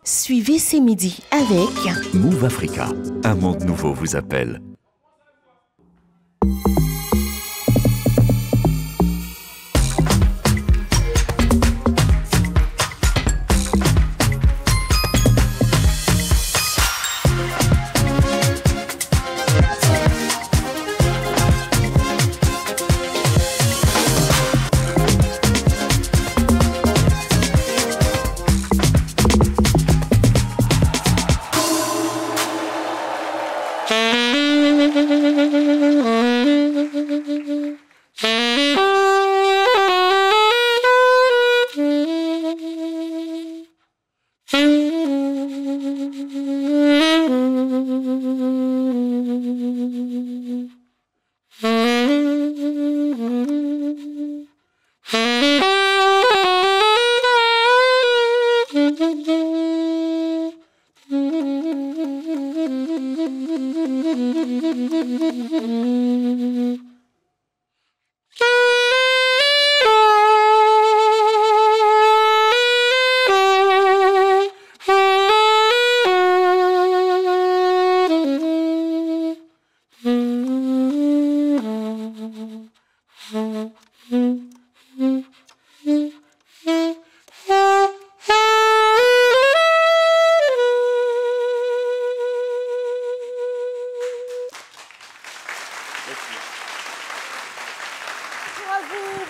Suivez ces midis avec Move Africa, un monde nouveau vous appelle.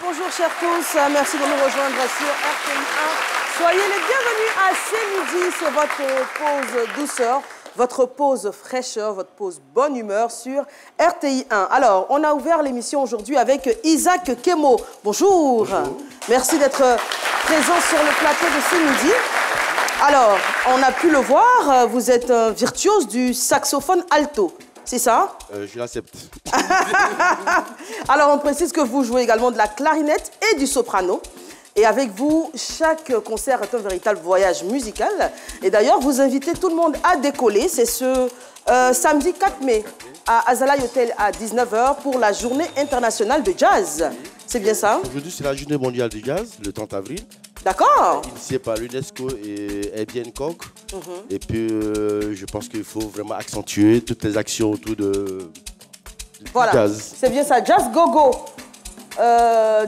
Bonjour chers tous, merci de nous rejoindre sur RTI1. Soyez les bienvenus à ces midis, c'est votre pause douceur, votre pause fraîcheur, votre pause bonne humeur sur RTI1. Alors, on a ouvert l'émission aujourd'hui avec Isaac Kemo. Bonjour. Bonjour. Merci d'être présent sur le plateau de ce midi. Alors, on a pu le voir, vous êtes un virtuose du saxophone alto. C'est ça? Je l'accepte. Alors, on précise que vous jouez également de la clarinette et du soprano. Et avec vous, chaque concert est un véritable voyage musical. Et d'ailleurs, vous invitez tout le monde à décoller. C'est ce samedi 4 mai à Azalai Hotel à 19 h pour la journée internationale de jazz. C'est bien ça? Aujourd'hui, c'est la journée mondiale du jazz, le 30 avril. D'accord. Initié par l'UNESCO et Herbie Hancock. Et puis, je pense qu'il faut vraiment accentuer toutes les actions autour de voilà. Jazz. C'est bien ça, Jazz Gogo.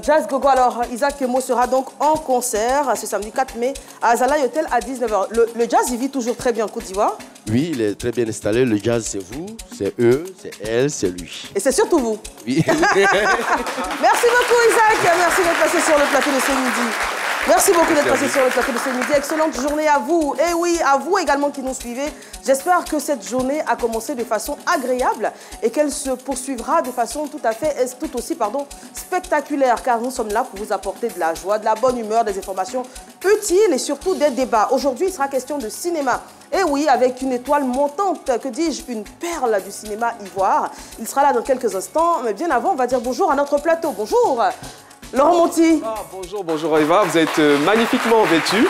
Jazz Gogo, alors Isaac Kemo sera donc en concert ce samedi 4 mai à Azalai Hotel à 19 h. Le jazz, il vit toujours très bien en Côte d'Ivoire? Oui, il est très bien installé. Le jazz, c'est vous, c'est eux, c'est elle, c'est lui. Et c'est surtout vous? Oui. Merci beaucoup Isaac, merci d'être passé sur le plateau de ce midi. Merci beaucoup d'être passé sur le plateau de ce midi. Excellente journée à vous. Et oui, à vous également qui nous suivez. J'espère que cette journée a commencé de façon agréable et qu'elle se poursuivra de façon tout aussi spectaculaire, car nous sommes là pour vous apporter de la joie, de la bonne humeur, des informations utiles et surtout des débats. Aujourd'hui, il sera question de cinéma. Et oui, avec une étoile montante, que dis-je, une perle du cinéma ivoire. Il sera là dans quelques instants, mais bien avant, on va dire bonjour à notre plateau. Bonjour Laurent Monti. Bonjour Eva, vous êtes magnifiquement vêtue.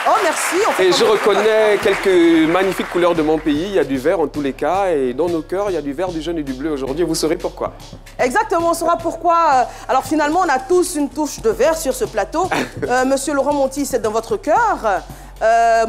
Oh merci. Et je reconnais quelques magnifiques couleurs de mon pays. Il y a du vert en tous les cas et dans nos cœurs, il y a du vert, du jaune et du bleu aujourd'hui. Vous saurez pourquoi. Exactement, on saura pourquoi. Alors finalement, on a tous une touche de vert sur ce plateau. Monsieur Laurent Monti, c'est dans votre cœur.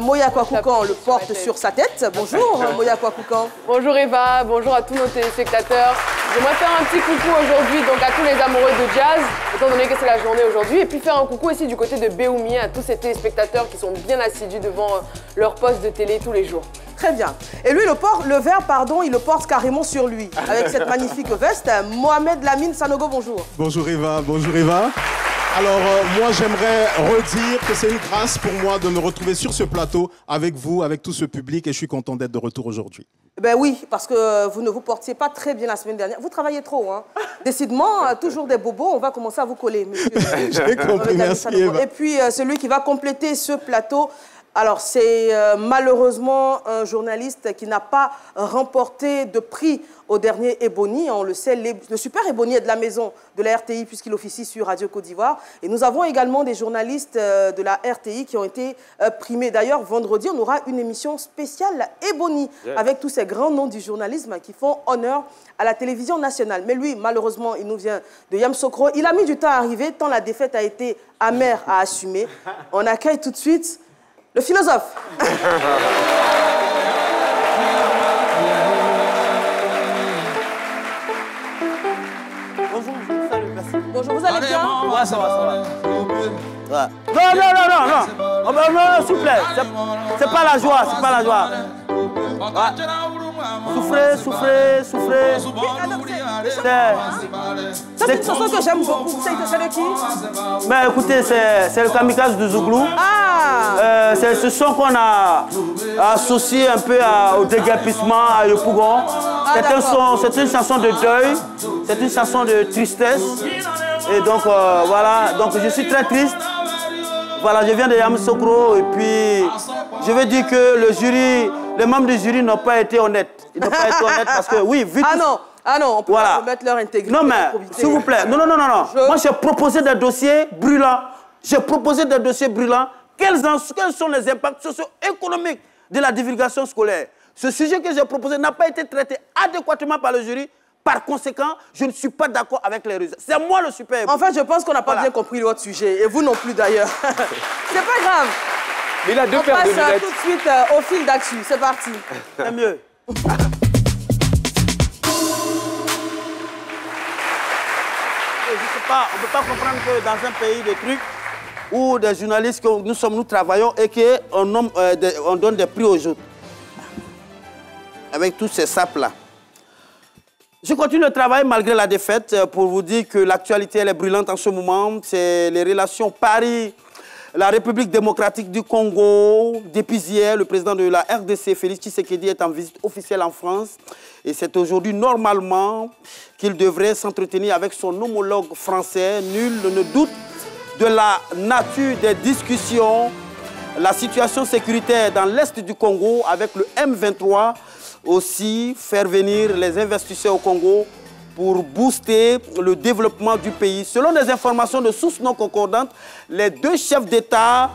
Moya Kwakoukan le porte sur sa tête. Bonjour Moya Kwakoukan. Bonjour Eva, bonjour à tous nos téléspectateurs. J'aimerais faire un petit coucou aujourd'hui donc à tous les amoureux de jazz, étant donné que c'est la journée aujourd'hui, et puis faire un coucou aussi du côté de Béoumi à tous ces téléspectateurs qui sont bien assidus devant leur poste de télé tous les jours. Très bien. Et lui, le vert, il le porte carrément sur lui, avec cette magnifique veste. Mohamed Lamine Sanogo, bonjour. Bonjour Eva, bonjour Eva. Alors, moi, j'aimerais redire que c'est une grâce pour moi de me retrouver sur ce plateau avec vous, avec tout ce public, et je suis content d'être de retour aujourd'hui. Ben oui, parce que vous ne vous portiez pas très bien la semaine dernière. Vous travaillez trop, hein. Décidément, toujours des bobos, on va commencer à vous coller, monsieur. J'ai compris, merci Eva. Et puis, celui qui va compléter ce plateau, alors c'est malheureusement un journaliste qui n'a pas remporté de prix au dernier Ebony. On le sait, le super Ebony est de la maison de la RTI puisqu'il officie sur Radio Côte d'Ivoire. Et nous avons également des journalistes de la RTI qui ont été primés. D'ailleurs, vendredi, on aura une émission spéciale Ebony avec tous ces grands noms du journalisme qui font honneur à la télévision nationale. Mais lui, malheureusement, il nous vient de Yamoussoukro. Il a mis du temps à arriver tant la défaite a été amère à assumer. On accueille tout de suite Le philosophe. Bonjour, salut, merci. Bonjour, vous allez bien? Ouais, ça va, ça va. Ouais. Non. Oh, ben, non, s'il vous plaît. C'est pas la joie, c'est pas la joie. Ouais. Souffrez. Ça, c'est une chanson que j'aime beaucoup. C'est de qui? Ben, écoutez, c'est le Kamikaze de Zouglou. Ah! C'est ce son qu'on a associé un peu au déguerpissement, à Yopougon. C'est une chanson de deuil, c'est une chanson de tristesse. Et donc, voilà, donc je suis très triste. Voilà, je viens de Yamoussoukro et puis je veux dire que le jury, les membres du jury n'ont pas été honnêtes. Ils n'ont pas été honnêtes parce que, oui, vu Ah non, on peut voilà. pas remettre leur intégrité. Non, mais, s'il vous plaît, non. Moi, j'ai proposé des dossiers brûlants. Quels sont les impacts socio-économiques de la divulgation scolaire? Ce sujet que j'ai proposé n'a pas été traité adéquatement par le jury. Par conséquent, je ne suis pas d'accord avec les résultats. C'est moi le super. En fait, je pense qu'on n'a pas bien compris votre sujet. Et vous non plus, d'ailleurs. C'est pas grave. Mais il a deux On paires de passe lunettes. tout de suite au fil d'actu. C'est parti. C'est mieux. On ne peut pas comprendre que dans un pays de trucs où des journalistes que nous travaillons et qu'on donne des prix aux autres. Avec tous ces sapes-là. Je continue de travailler malgré la défaite pour vous dire que l'actualité elle est brûlante en ce moment. C'est les relations Paris, la République démocratique du Congo. Depuis hier, le président de la RDC, Félix Tshisekedi, est en visite officielle en France. Et c'est aujourd'hui, normalement, qu'il devrait s'entretenir avec son homologue français. Nul ne doute de la nature des discussions. La situation sécuritaire dans l'est du Congo avec le M23. Aussi, faire venir les investisseurs au Congo pour booster le développement du pays. Selon des informations de sources non concordantes, les deux chefs d'État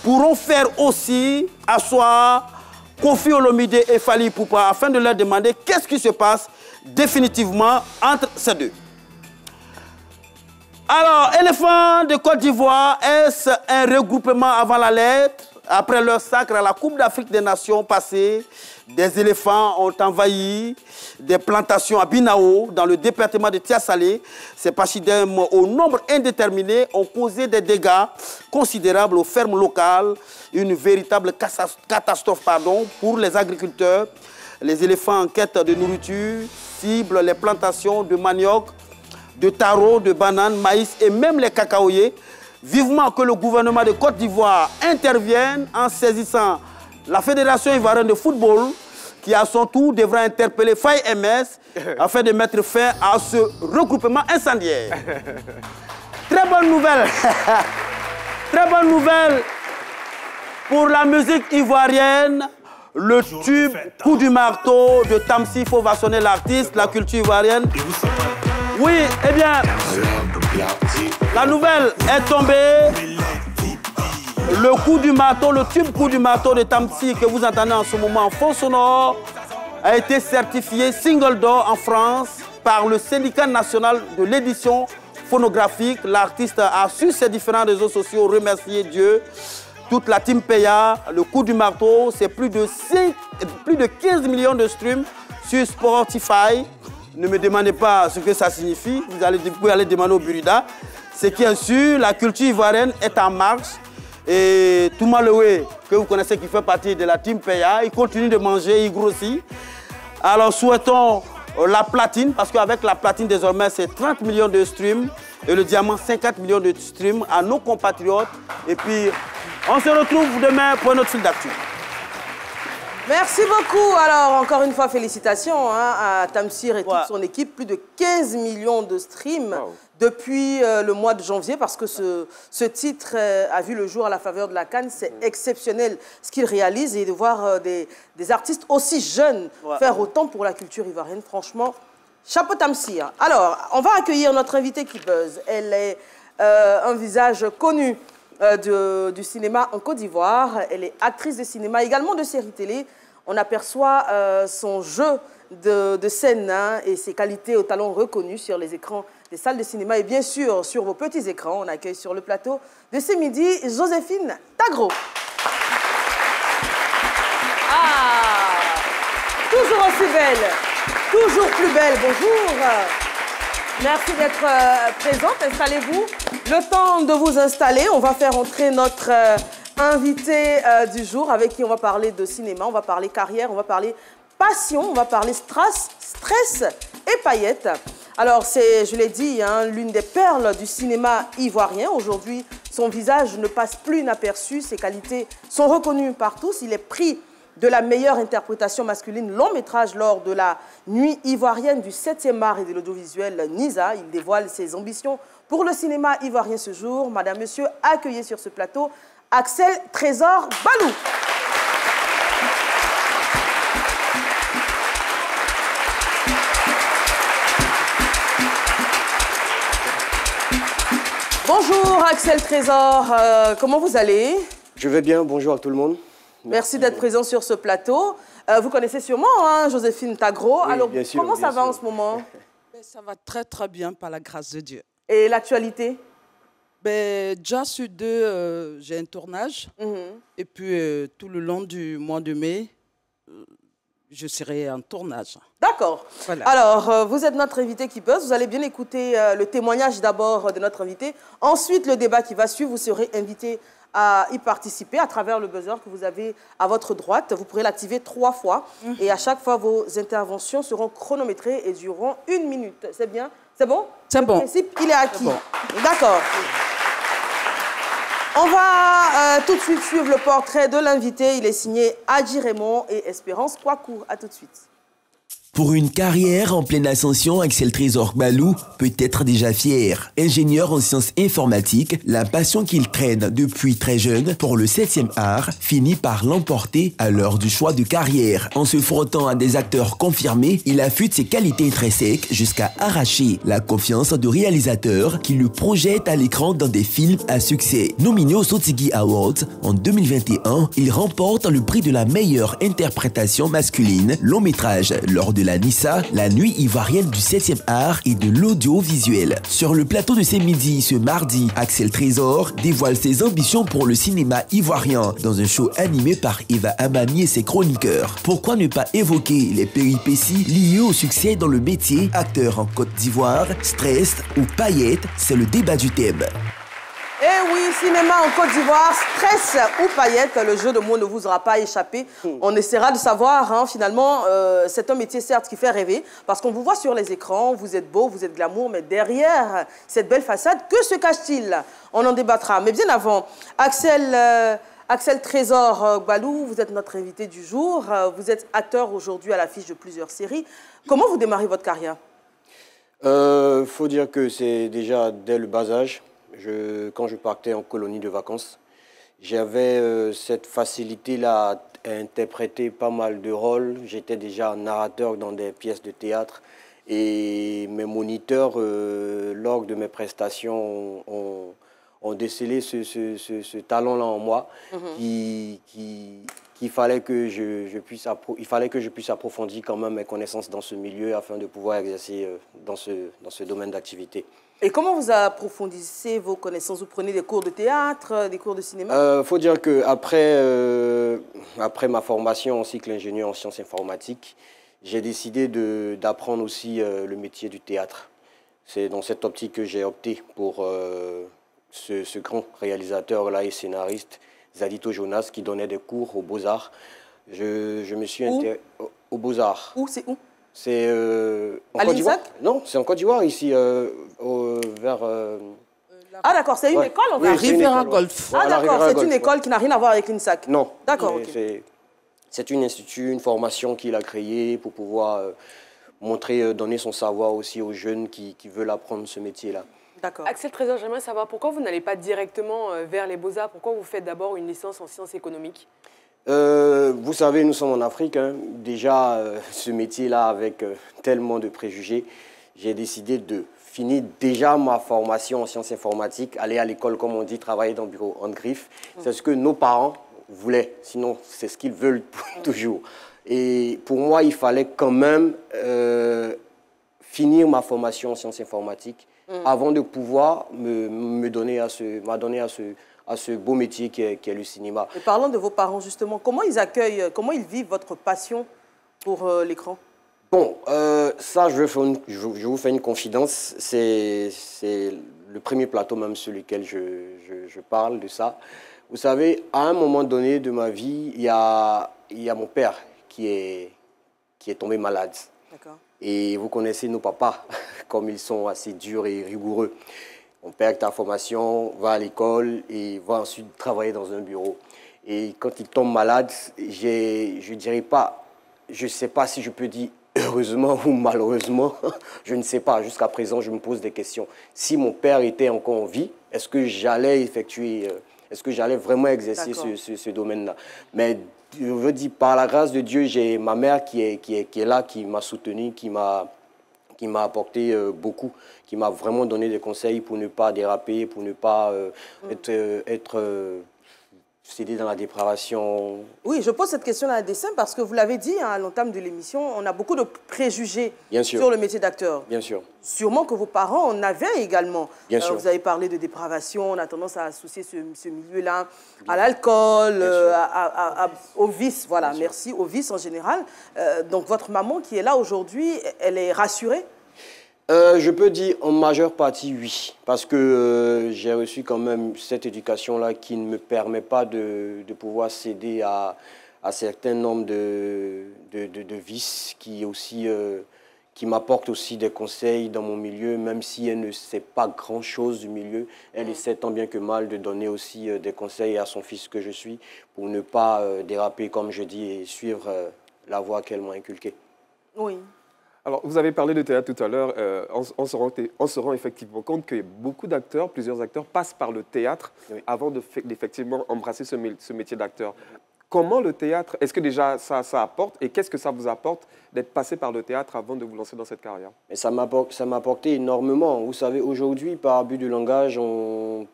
pourront faire aussi asseoir Kofi Olomide et Fally Ipupa afin de leur demander qu'est-ce qui se passe définitivement entre ces deux. Alors, éléphants de Côte d'Ivoire, est-ce un regroupement avant la lettre? Après leur sacre à la Coupe d'Afrique des Nations passée, des éléphants ont envahi des plantations à Binao, dans le département de Tia-Salé. Ces pachydermes au nombre indéterminé ont causé des dégâts considérables aux fermes locales. Une véritable catastrophe pour les agriculteurs. Les éléphants en quête de nourriture ciblent les plantations de manioc, de taro, de bananes, maïs et même les cacaoyers. Vivement que le gouvernement de Côte d'Ivoire intervienne en saisissant la Fédération ivoirienne de football, qui à son tour devra interpeller Faye MS afin de mettre fin à ce regroupement incendiaire. Très bonne nouvelle. Très bonne nouvelle pour la musique ivoirienne. Le tube Coup du marteau de Tamsi Fauvassonnet, l'artiste, la culture ivoirienne. Oui, eh bien, la nouvelle est tombée. Le coup du marteau, le tube Coup du marteau de Tamsi que vous entendez en ce moment en fond sonore a été certifié single d'or en France par le syndicat national de l'édition phonographique. L'artiste a sur ses différents réseaux sociaux remercié Dieu. Toute la team Peya, le coup du marteau, c'est plus de 15 millions de streams sur Spotify. Ne me demandez pas ce que ça signifie, vous pouvez aller demander au Burida. Ce qui est sûr, la culture ivoirienne est en marche. Et Touma Lewe, que vous connaissez, qui fait partie de la team Peya, il continue de manger, il grossit. Alors souhaitons la platine, parce qu'avec la platine désormais, c'est 30 millions de streams. Et le diamant, 50 millions de streams à nos compatriotes. Et puis, on se retrouve demain pour un autre fil d'actu. Merci beaucoup. Alors, encore une fois, félicitations à Tamsir et toute son équipe. Plus de 15 millions de streams depuis le mois de janvier, parce que ce titre a vu le jour à la faveur de la Cannes. C'est exceptionnel ce qu'il réalise, et de voir des artistes aussi jeunes faire autant pour la culture ivoirienne. Franchement, chapeau Tamsir. Alors, on va accueillir notre invitée qui buzz. Elle est un visage connu du cinéma en Côte d'Ivoire. Elle est actrice de cinéma, également de séries télé. On aperçoit son jeu de scène et ses qualités au talent reconnus sur les écrans des salles de cinéma et bien sûr sur vos petits écrans. On accueille sur le plateau de ce midi Joséphine Tagro. toujours aussi belle, toujours plus belle. Bonjour. Merci d'être présente. Installez-vous. Le temps de vous installer, on va faire entrer notre invité du jour avec qui on va parler de cinéma, on va parler carrière, on va parler passion, on va parler stress et paillettes. Alors, c'est, je l'ai dit, hein, l'une des perles du cinéma ivoirien. Aujourd'hui, son visage ne passe plus inaperçu. Ses qualités sont reconnues par tous. Il est pris de la meilleure interprétation masculine long métrage lors de la Nuit ivoirienne du 7e art et de l'audiovisuel NISA. Il dévoile ses ambitions pour le cinéma ivoirien ce jour. Madame, Monsieur, accueillez sur ce plateau Axel Trésor Balou. Bonjour Axel Trésor, comment vous allez? Je vais bien, bonjour à tout le monde. Merci d'être présent sur ce plateau. Vous connaissez sûrement hein, Joséphine Tagro. Oui, alors bien sûr, comment ça bien va sûr. en ce moment? Ça va très très bien par la grâce de Dieu. Et l'actualité? Déjà sur 2, j'ai un tournage. Et puis tout le long du mois de mai, je serai en tournage. D'accord. Voilà. Alors, vous êtes notre invité qui buzz. Vous allez bien écouter le témoignage d'abord de notre invité. Ensuite, le débat qui va suivre, vous serez invité à y participer à travers le buzzer que vous avez à votre droite. Vous pourrez l'activer 3 fois. Et à chaque fois, vos interventions seront chronométrées et dureront 1 minute. C'est bien? C'est bon? C'est bon. Le principe, il est acquis. Bon. D'accord. On va tout de suite suivre le portrait de l'invité. Il est signé Adji Raymond et Espérance Kouakou. À tout de suite. Pour une carrière en pleine ascension, Axel Trésor Balou peut être déjà fier. Ingénieur en sciences informatiques, la passion qu'il traîne depuis très jeune pour le 7e art finit par l'emporter à l'heure du choix de carrière. En se frottant à des acteurs confirmés, il affûte ses qualités intrinsèques jusqu'à arracher la confiance de réalisateurs qui le projettent à l'écran dans des films à succès. Nominé au Sotigui Awards en 2021, il remporte le prix de la meilleure interprétation masculine long métrage lors de la NISA, la Nuit ivoirienne du 7e art et de l'audiovisuel. Sur le plateau de C'est Midi ce mardi, Axel Trésor dévoile ses ambitions pour le cinéma ivoirien dans un show animé par Eva Amani et ses chroniqueurs. Pourquoi ne pas évoquer les péripéties liées au succès dans le métier, acteur en Côte d'Ivoire, stress ou paillettes, c'est le débat du thème. Eh oui, cinéma en Côte d'Ivoire, stress ou paillettes, le jeu de mots ne vous aura pas échappé. On essaiera de savoir, hein, finalement, c'est un métier certes qui fait rêver, parce qu'on vous voit sur les écrans, vous êtes beau, vous êtes glamour, mais derrière cette belle façade, que se cache-t-il? On en débattra. Mais bien avant, Axel Trésor Balou, vous êtes notre invité du jour. Vous êtes acteur aujourd'hui à l'affiche de plusieurs séries. Comment vous démarrez votre carrière? Faut dire que c'est déjà dès le bas âge. Quand je partais en colonie de vacances, j'avais cette facilité-là à interpréter pas mal de rôles. J'étais déjà narrateur dans des pièces de théâtre et mes moniteurs, lors de mes prestations, ont décelé ce talent-là en moi qu'il fallait que je puisse approfondir quand même mes connaissances dans ce milieu afin de pouvoir exercer dans ce domaine d'activité. Et comment vous approfondissez vos connaissances? Vous prenez des cours de théâtre, des cours de cinéma? Faut dire qu'après après ma formation en cycle ingénieur en sciences informatiques, j'ai décidé d'apprendre aussi le métier du théâtre. C'est dans cette optique que j'ai opté pour ce grand réalisateur-là et scénariste, Zadito Jonas, qui donnait des cours aux Beaux-Arts. Je me suis aux Beaux-Arts. Où? C'est où? C'est à l'INSAC? Non, c'est en Côte d'Ivoire, ici, vers... Ah d'accord, c'est une école en fait. La Riviera Golf. Ah d'accord, c'est une école qui n'a rien à voir avec l'INSAC. Non. D'accord, ok. C'est un institut, une formation qu'il a créée pour pouvoir montrer, donner son savoir aussi aux jeunes qui veulent apprendre ce métier-là. D'accord. Axel Trésor, j'aimerais savoir pourquoi vous n'allez pas directement vers les Beaux-Arts? Pourquoi vous faites d'abord une licence en sciences économiques? Vous savez, nous sommes en Afrique. Hein. Déjà, ce métier-là, avec tellement de préjugés, j'ai décidé de finir déjà ma formation en sciences informatiques, aller à l'école, comme on dit, travailler dans le bureau en griffe. C'est ce que nos parents voulaient. Sinon, c'est ce qu'ils veulent toujours. Et pour moi, il fallait quand même finir ma formation en sciences informatiques avant de pouvoir m'adonner à ce beau métier qui est le cinéma. Et parlons de vos parents justement, comment ils accueillent, comment ils vivent votre passion pour l'écran? Bon, ça, je vous fais une confidence. C'est le premier plateau même sur lequel je parle de ça. Vous savez, à un moment donné de ma vie, il y a mon père qui est tombé malade. D'accord. Et vous connaissez nos papas, comme ils sont assez durs et rigoureux. On perd ta formation, va à l'école et va ensuite travailler dans un bureau. Et quand il tombe malade, je dirais pas, je ne sais pas si je peux dire heureusement ou malheureusement, je ne sais pas. Jusqu'à présent, je me pose des questions. Si mon père était encore en vie, est-ce que j'allais effectuer, est-ce que j'allais vraiment exercer ce domaine-là? Mais je veux dire, par la grâce de Dieu, j'ai ma mère qui est là, qui m'a soutenu, qui m'a apporté beaucoup, qui m'a vraiment donné des conseils pour ne pas déraper, pour ne pas être cédé dans la dépravation. Oui, je pose cette question à dessein parce que vous l'avez dit à l'entame de l'émission, on a beaucoup de préjugés sur le métier d'acteur. Bien sûr. Sûrement que vos parents en avaient également. Bien sûr. Vous avez parlé de dépravation, on a tendance à associer ce milieu-là à l'alcool, au vice. Voilà, merci, au vice en général. Donc votre maman qui est là aujourd'hui, elle est rassurée? Je peux dire en majeure partie oui, parce que j'ai reçu quand même cette éducation-là qui ne me permet pas de pouvoir céder à certains nombres de vices qui m'apportent aussi des conseils dans mon milieu, même si elle ne sait pas grand-chose du milieu, elle essaie tant bien que mal de donner aussi des conseils à son fils que je suis pour ne pas déraper, comme je dis, et suivre la voie qu'elle m'a inculquée. Oui. Alors, vous avez parlé de théâtre tout à l'heure. On se rend effectivement compte que beaucoup d'acteurs, plusieurs acteurs, passent par le théâtre avant d'effectivement embrasser ce métier d'acteur. Comment le théâtre, est-ce que déjà ça apporte et qu'est-ce que ça vous apporte d'être passé par le théâtre avant de vous lancer dans cette carrière? Et ça m'a apporté énormément. Vous savez, aujourd'hui, par abus de langage,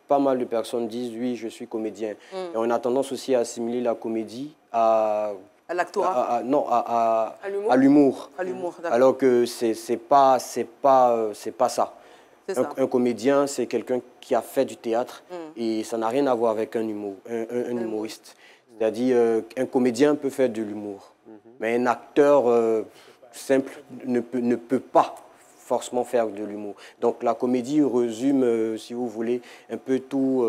pas mal de personnes disent « oui, je suis comédien ». Et on a tendance aussi à assimiler la comédie à l'actorat? Non, à l'humour. À l'humour, d'accord. Alors que c'est pas ça. Un comédien, c'est quelqu'un qui a fait du théâtre et ça n'a rien à voir avec un humoriste. C'est-à-dire un comédien peut faire de l'humour, mais un acteur simple ne peut pas forcément faire de l'humour. Donc la comédie résume, si vous voulez, un peu tous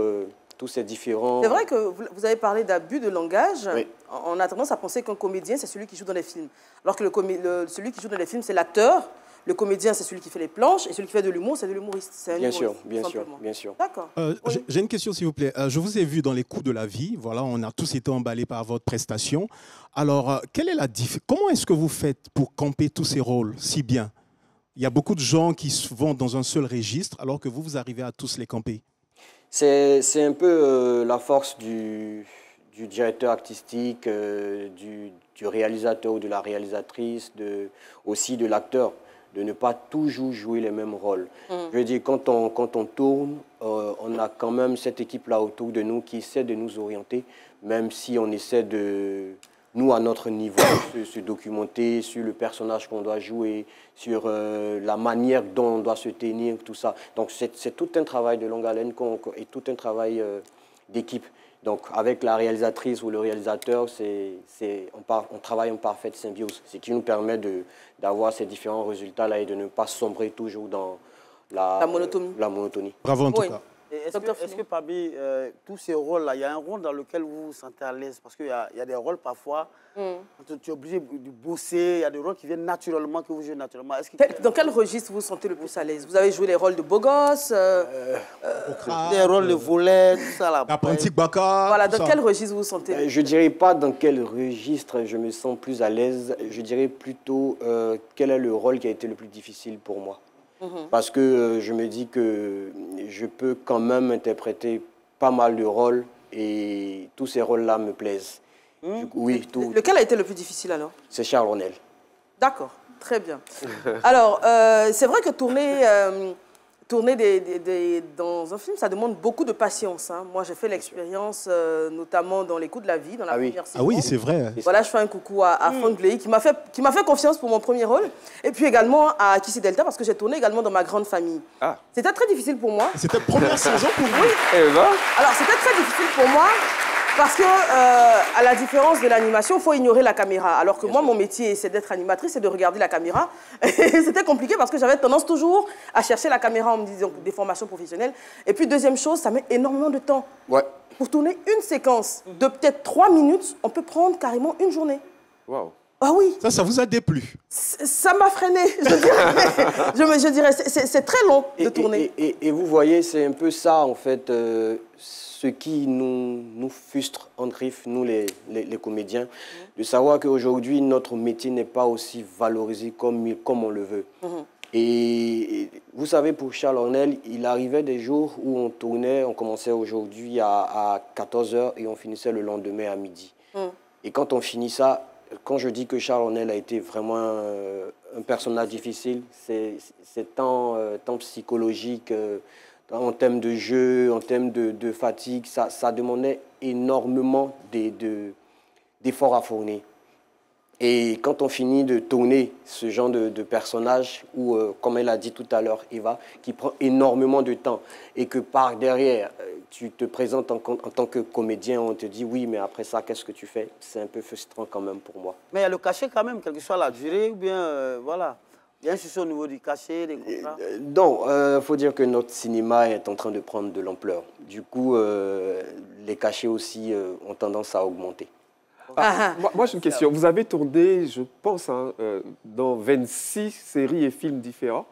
ces différents... C'est vrai que vous avez parlé d'abus de langage. Oui. On a tendance à penser qu'un comédien, c'est celui qui joue dans les films. Alors que celui qui joue dans les films, c'est l'acteur. Le comédien, c'est celui qui fait les planches. Et celui qui fait de l'humour, c'est de l'humoriste. Bien sûr. D'accord. J'ai une question, s'il vous plaît. Je vous ai vu dans les coups de la vie. Voilà, on a tous été emballés par votre prestation. Alors, comment est-ce que vous faites pour camper tous ces rôles si bien? Il y a beaucoup de gens qui vont dans un seul registre, alors que vous arrivez à tous les camper. C'est un peu la force du directeur artistique, du réalisateur ou de la réalisatrice, aussi de l'acteur, de ne pas toujours jouer les mêmes rôles. Je veux dire, quand on tourne, on a quand même cette équipe-là autour de nous qui essaie de nous orienter, même si on essaie de, nous, à notre niveau, se documenter sur le personnage qu'on doit jouer, sur la manière dont on doit se tenir, tout ça. Donc, c'est tout un travail de longue haleine et tout un travail d'équipe. Donc, avec la réalisatrice ou le réalisateur, on travaille en parfaite symbiose, ce qui nous permet d'avoir ces différents résultats-là et de ne pas sombrer toujours dans la monotonie. Bravo en tout cas. Est-ce que parmi tous ces rôles-là, il y a un rôle dans lequel vous vous sentez à l'aise? Parce qu'il y a des rôles parfois, tu es obligé de bosser, il y a des rôles qui viennent naturellement, que vous jouez naturellement. Dans quel registre vous vous sentez le plus à l'aise? Vous avez joué les rôles de beau gosse, des rôles de volet, tout ça là. Apprenti Baka. Voilà, dans quel registre vous vous sentez? Je ne dirais pas dans quel registre je me sens plus à l'aise. Je dirais plutôt quel est le rôle qui a été le plus difficile pour moi. Parce que je me dis que je peux quand même interpréter pas mal de rôles et tous ces rôles-là me plaisent. Oui, Lequel a été le plus difficile alors? C'est Charles Ronel. D'accord, très bien. Alors, c'est vrai que tourner dans un film, ça demande beaucoup de patience. Hein. Moi, j'ai fait l'expérience, notamment dans Les coups de la vie, dans la première saison. Ah oui, c'est vrai. Voilà, je fais un coucou à Franck Bley, qui m'a fait confiance pour mon premier rôle. Et puis également à Kissy Delta, parce que j'ai tourné également dans Ma grande famille. Ah. C'était très difficile pour moi. C'était la première saison pour vous? Oui. Alors, c'était très difficile pour moi. Parce que, à la différence de l'animation, il faut ignorer la caméra. Alors que moi, mon métier, c'est d'être animatrice et de regarder la caméra. Et c'était compliqué parce que j'avais tendance toujours à chercher la caméra en me disant des formations professionnelles. Et puis, deuxième chose, ça met énormément de temps. Ouais. Pour tourner une séquence de peut-être 3 minutes, on peut prendre carrément une journée. Wow. Ah oui. Ça vous a déplu? Ça m'a freiné, je dirais. C'est très long de tourner. Et vous voyez, c'est un peu ça, en fait, ce qui nous frustre en griffe, nous les comédiens, de savoir qu'aujourd'hui, notre métier n'est pas aussi valorisé comme on le veut. Et vous savez, pour Charles Ornel, il arrivait des jours où on tournait, on commençait aujourd'hui à 14 h et on finissait le lendemain à midi. Et quand on finit ça, quand je dis que Charles Ornel a été vraiment un personnage difficile, c'est tant psychologique, en termes de jeu, en termes de fatigue, ça demandait énormément d'efforts à fournir. Et quand on finit de tourner ce genre de personnage, où, comme elle a dit tout à l'heure, Eva, qui prend énormément de temps, et que par derrière, tu te présentes en tant que comédien, on te dit oui, mais après ça, qu'est-ce que tu fais? C'est un peu frustrant quand même pour moi. Mais il y a le cachet quand même, quelle que soit la durée, ou bien, voilà. Il y a un souci au niveau du cachet, des contrats. Non, il faut dire que notre cinéma est en train de prendre de l'ampleur. Du coup, les cachets aussi ont tendance à augmenter. Moi, j'ai une question. Vous avez tourné, je pense, dans 26 séries et films différents.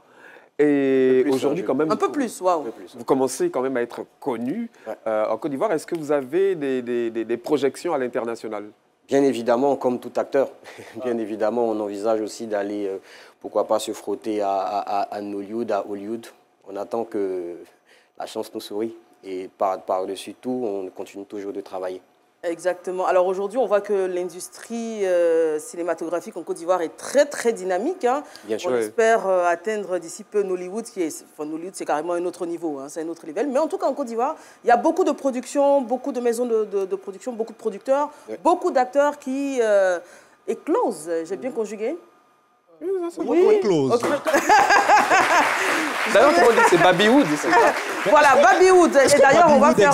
Et aujourd'hui, quand même... Un peu plus, waouh. Vous commencez quand même à être connu en Côte d'Ivoire. Est-ce que vous avez des projections à l'international? Bien évidemment, comme tout acteur. Bien évidemment, on envisage aussi d'aller, pourquoi pas, se frotter à Nollywood, à Hollywood. On attend que la chance nous sourie. Et par-dessus tout, on continue toujours de travailler. Exactement. Alors aujourd'hui, on voit que l'industrie cinématographique en Côte d'Ivoire est très, très dynamique. Hein. Bien sûr. On espère atteindre d'ici peu Nollywood, Nollywood, c'est carrément un autre niveau, hein, c'est un autre level. Mais en tout cas, en Côte d'Ivoire, il y a beaucoup de productions, beaucoup de maisons de production, beaucoup de producteurs, beaucoup d'acteurs qui éclosent. J'ai bien conjugué? Oui, éclose. Okay. D'ailleurs, comment on dit, c'est Babywood. Voilà, Babywood. Et d'ailleurs, on va faire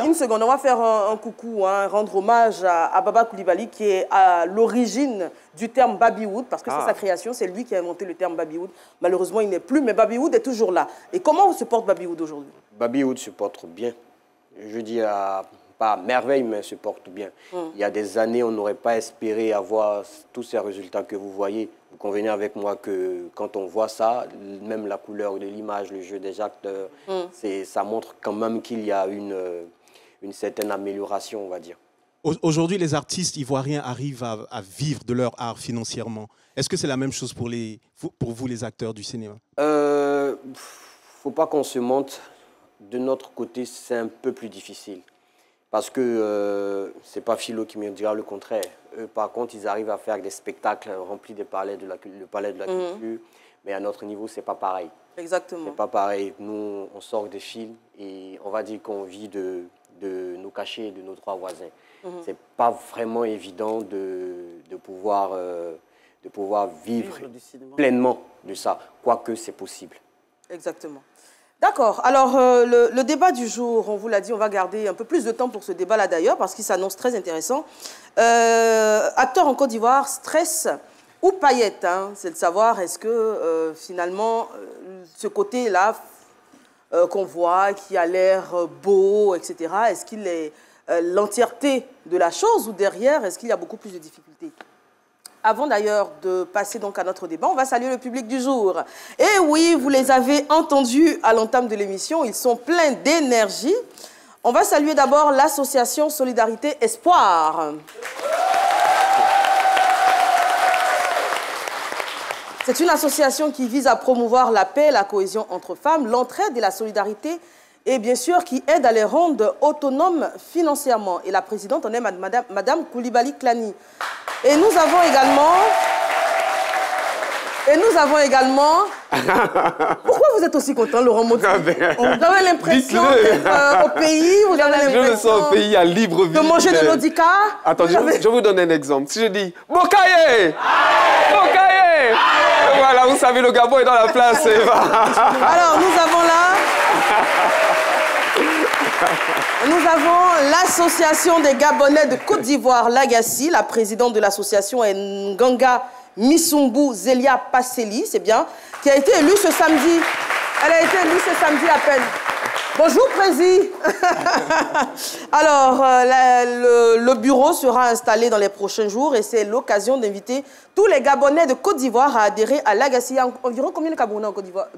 une seconde. On va faire un coucou, hein, rendre hommage à Baba Coulibaly, qui est à l'origine du terme Babywood, parce que c'est sa création, c'est lui qui a inventé le terme Babywood. Malheureusement, il n'est plus, mais Babywood est toujours là. Et comment se porte Babywood aujourd'hui? Babywood se porte bien. Je dis pas à merveille, mais se porte bien. Il y a des années, on n'aurait pas espéré avoir tous ces résultats que vous voyez. Vous convenez avec moi que quand on voit ça, même la couleur de l'image, le jeu des acteurs, ça montre quand même qu'il y a une certaine amélioration, on va dire. Aujourd'hui, les artistes ivoiriens arrivent à vivre de leur art financièrement. Est-ce que c'est la même chose pour vous, les acteurs du cinéma? Faut pas qu'on se mente. De notre côté, c'est un peu plus difficile. Parce que c'est pas Philo qui me dira le contraire. Eux, par contre, ils arrivent à faire des spectacles remplis des palais de la culture. Mais à notre niveau, c'est pas pareil. Exactement. C'est pas pareil. Nous, on sort des films et on va dire qu'on vit de nos cachets et de nos droits voisins. C'est pas vraiment évident de pouvoir vivre pleinement de ça, quoique c'est possible. Exactement. D'accord. Alors, le débat du jour, on vous l'a dit, on va garder un peu plus de temps pour ce débat-là d'ailleurs, parce qu'il s'annonce très intéressant. Acteur en Côte d'Ivoire, stress ou paillettes, hein, c'est de savoir est-ce que finalement, ce côté-là qu'on voit, qui a l'air beau, etc., est-ce qu'il est l'entièreté de la chose ou derrière, est-ce qu'il y a beaucoup plus de difficultés? Avant d'ailleurs de passer donc à notre débat, on va saluer le public du jour. Et oui, vous les avez entendus à l'entame de l'émission, ils sont pleins d'énergie. On va saluer d'abord l'association Solidarité Espoir. C'est une association qui vise à promouvoir la paix, la cohésion entre femmes, l'entraide et la solidarité, et bien sûr qui aide à les rendre autonomes financièrement. Et la présidente en est Madame Coulibaly Klani. Et nous avons également... Pourquoi vous êtes aussi content, Laurent Moti? Vous avez l'impression d'être au pays, vous avez l'impression... Je me sens au pays à Libreville. De manger de l'Odica. Attends, je vous donne un exemple. Si je dis « Bokaye !» Bokaye !» Voilà, vous savez, le Gabon est dans la place. Alors, nous avons là... Nous avons l'association des Gabonais de Côte d'Ivoire, l'Agassi. La présidente de l'association est Nganga Misumbu Zelia Passeli, c'est bien, qui a été élue ce samedi. Elle a été élue ce samedi à peine. Bonjour, Prési. Alors, le bureau sera installé dans les prochains jours et c'est l'occasion d'inviter tous les Gabonais de Côte d'Ivoire à adhérer à l'Agassi. Il y a environ combien de Gabonais en Côte d'Ivoire?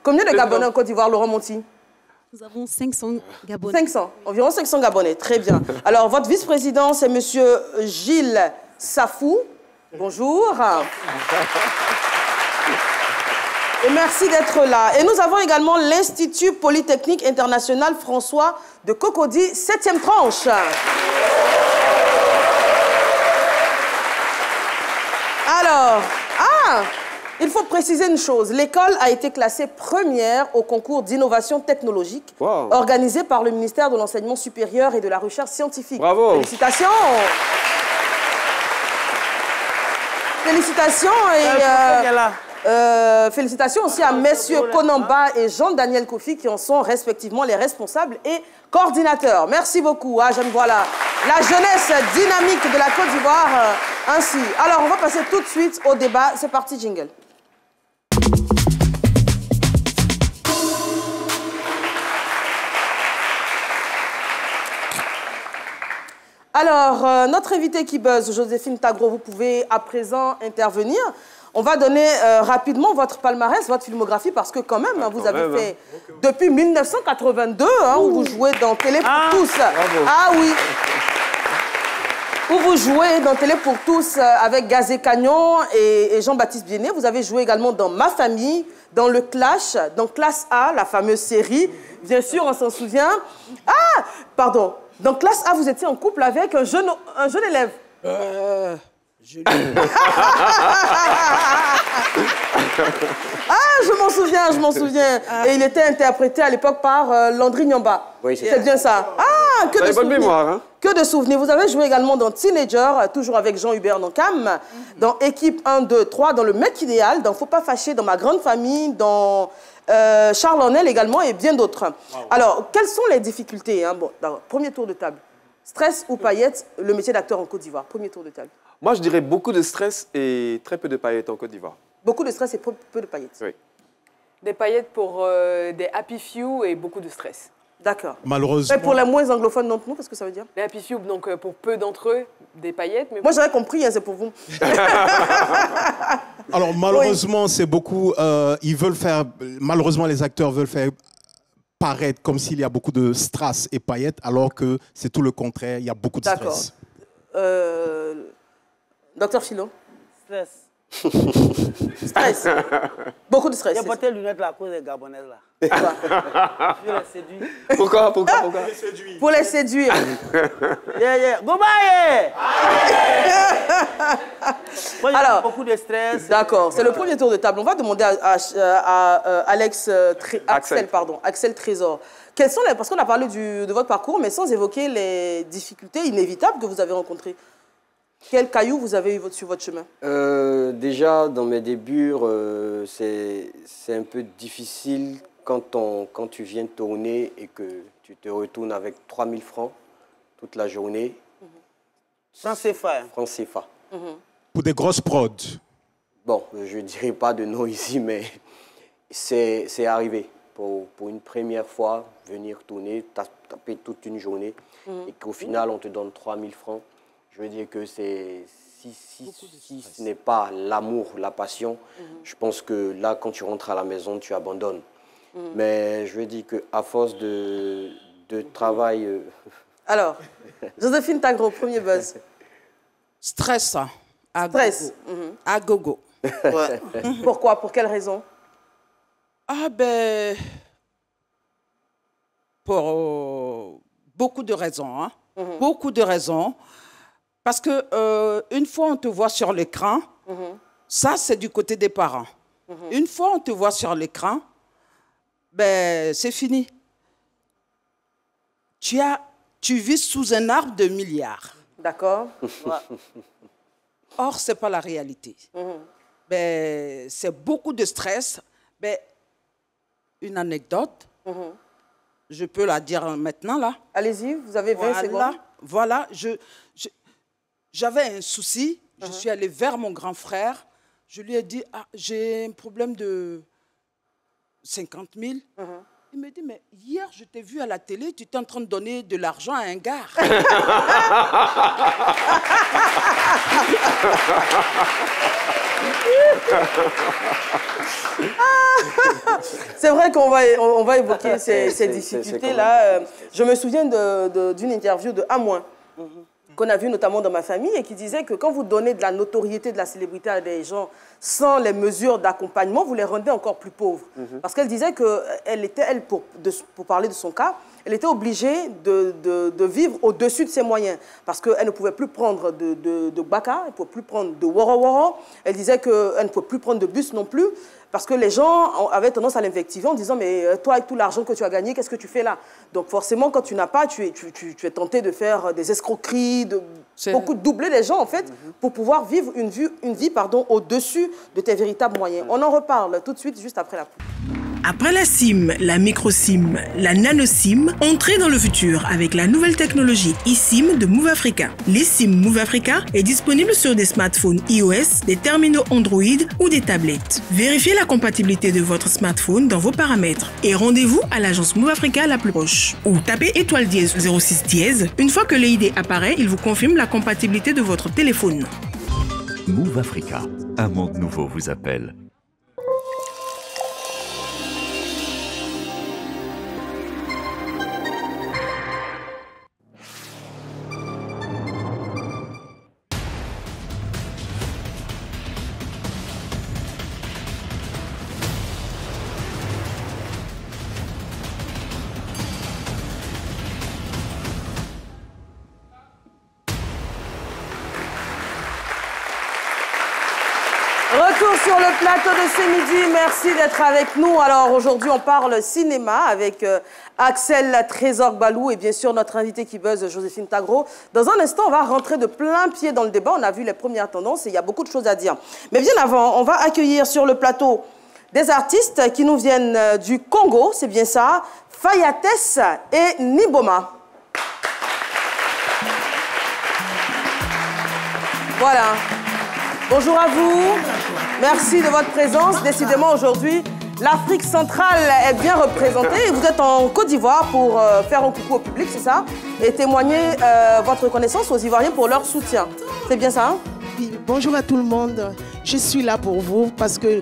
Combien de Gabonais en Côte d'Ivoire, Laurent Monti? Nous avons 500 Gabonais. 500, environ 500 Gabonais, très bien. Alors, votre vice-président, c'est monsieur Gilles Safou. Bonjour. Et merci d'être là. Et nous avons également l'Institut Polytechnique International François de Cocody, 7e tranche. Alors, il faut préciser une chose. L'école a été classée première au concours d'innovation technologique organisé par le ministère de l'Enseignement supérieur et de la Recherche scientifique. Bravo. Félicitations. Félicitations et félicitations aussi à messieurs Konamba et Jean-Daniel Kofi qui en sont respectivement les responsables et coordinateurs. Merci beaucoup. Je me vois là. La jeunesse dynamique de la Côte d'Ivoire ainsi. Alors, on va passer tout de suite au débat. C'est parti, jingle. Alors, notre invitée qui buzz, Joséphine Tagro, vous pouvez à présent intervenir. On va donner rapidement votre palmarès, votre filmographie, parce que quand même, vous avez fait depuis 1982, où vous jouez dans Télé pour tous. Bravo. Ah oui. Où vous jouez dans Télé pour tous avec Gazé Cagnon et Jean-Baptiste Biennet. Vous avez joué également dans Ma Famille, dans Le Clash, dans Classe A, la fameuse série. Bien sûr, on s'en souvient. Ah, pardon. Dans Classe A, vous étiez en couple avec un jeune élève. Je m'en souviens. Et il était interprété à l'époque par Landry Nyamba. Oui, c'est bien ça. Ah, que de souvenirs. Mémoire, hein. Que de souvenirs. Vous avez joué également dans Teenager, toujours avec Jean-Hubert Nancam, dans Équipe 1, 2, 3, dans Le Mec Idéal, dans Faut pas fâcher, dans Ma Grande Famille, dans Charles Ornel également et bien d'autres. Wow. Alors, quelles sont les difficultés Bon, premier tour de table. Stress ou paillettes, le métier d'acteur en Côte d'Ivoire. Premier tour de table. Moi, je dirais beaucoup de stress et très peu de paillettes en Côte d'Ivoire. Beaucoup de stress et peu de paillettes. Oui. Des paillettes pour des happy few et beaucoup de stress. D'accord. Malheureusement. Mais pour les moins anglophones d'entre nous, qu'est-ce que ça veut dire? Les happy few, donc pour peu d'entre eux, des paillettes. Mais moi, j'avais compris, c'est pour vous. Alors, malheureusement, c'est beaucoup... ils veulent faire... Malheureusement, les acteurs veulent faire paraître comme s'il y a beaucoup de strass et paillettes, alors que c'est tout le contraire, il y a beaucoup de stress. Docteur Philo? Stress. Stress. Beaucoup de stress. J'ai porté les lunettes à cause des Gabonaises là. Je les séduis. Pourquoi Pour les séduire. Gobaye. Moi, j'ai beaucoup de stress. D'accord, c'est le premier tour de table. On va demander à Axel Trésor. Quelles sont parce qu'on a parlé de votre parcours, mais sans évoquer les difficultés inévitables que vous avez rencontrées. Quels cailloux vous avez eu sur votre chemin? Déjà, dans mes débuts, c'est un peu difficile quand tu viens tourner et que tu te retournes avec 3000 francs toute la journée. Francs CFA. Francs CFA. Pour des grosses prods. Bon, je ne dirais pas de nom ici, mais c'est arrivé. Pour une première fois, venir tourner, taper toute une journée et qu'au final, on te donne 3000 francs. Je veux dire que si ce n'est pas l'amour, la passion, je pense que là, quand tu rentres à la maison, tu abandonnes. Mais je veux dire qu'à force de travail... Alors, Joséphine Tagro, premier buzz. Stress. Stress. À gogo. Ouais. Pourquoi? Pour quelle raison? Ah ben... Pour beaucoup de raisons. Hein. Beaucoup de raisons. Parce que une fois on te voit sur l'écran, ça c'est du côté des parents. Une fois on te voit sur l'écran, ben c'est fini. Tu vis sous un arbre de milliards. D'accord. Or c'est pas la réalité. Ben c'est beaucoup de stress. Ben une anecdote. je peux la dire maintenant, là. Allez-y, vous avez 20 secondes. Voilà, j'avais un souci. Je suis allée vers mon grand frère. Je lui ai dit, ah, j'ai un problème de 50 000. Il me dit, mais hier, je t'ai vu à la télé, tu étais en train de donner de l'argent à un gars. C'est vrai qu'on va évoquer ces difficultés-là. Je me souviens d'une interview de A-, qu'on a vu notamment dans ma famille et qui disait que quand vous donnez de la notoriété, de la célébrité à des gens sans les mesures d'accompagnement, vous les rendez encore plus pauvres. Parce qu'elle disait qu'elle, pour parler de son cas, elle était obligée de vivre au-dessus de ses moyens. Parce qu'elle ne pouvait plus prendre de baka, elle ne pouvait plus prendre de woro-woro. Elle disait qu'elle ne pouvait plus prendre de bus non plus. Parce que les gens avaient tendance à l'invectiver en disant « Mais toi, avec tout l'argent que tu as gagné, qu'est-ce que tu fais là ?» Donc forcément, quand tu n'as pas, tu es tenté de faire des escroqueries, beaucoup de doubler les gens, en fait, pour pouvoir vivre une vie au-dessus de tes véritables moyens. On en reparle tout de suite, juste après la pub. Après la SIM, la micro-SIM, la nano-SIM, entrez dans le futur avec la nouvelle technologie eSIM de Move Africa. L'eSIM Move Africa est disponible sur des smartphones iOS, des terminaux Android ou des tablettes. Vérifiez la compatibilité de votre smartphone dans vos paramètres et rendez-vous à l'agence Move Africa la plus proche. Ou tapez étoile dièse 06 dièse. Une fois que l'ID apparaît, il vous confirme la compatibilité de votre téléphone. Move Africa, un monde nouveau vous appelle. Retour sur le plateau de ce midi, merci d'être avec nous. Alors aujourd'hui on parle cinéma avec Axel Trésor-Balou et bien sûr notre invité qui buzz, Joséphine Tagro. Dans un instant on va rentrer de plein pied dans le débat, on a vu les premières tendances et il y a beaucoup de choses à dire. Mais bien avant, on va accueillir sur le plateau des artistes qui nous viennent du Congo, c'est bien ça, Fayates et Niboma. Voilà. Bonjour à vous, merci de votre présence. Décidément, aujourd'hui, l'Afrique centrale est bien représentée. Vous êtes en Côte d'Ivoire pour faire un coucou au public, c'est ça? Et témoigner votre reconnaissance aux Ivoiriens pour leur soutien. C'est bien ça, hein? Oui, bonjour à tout le monde. Je suis là pour vous parce que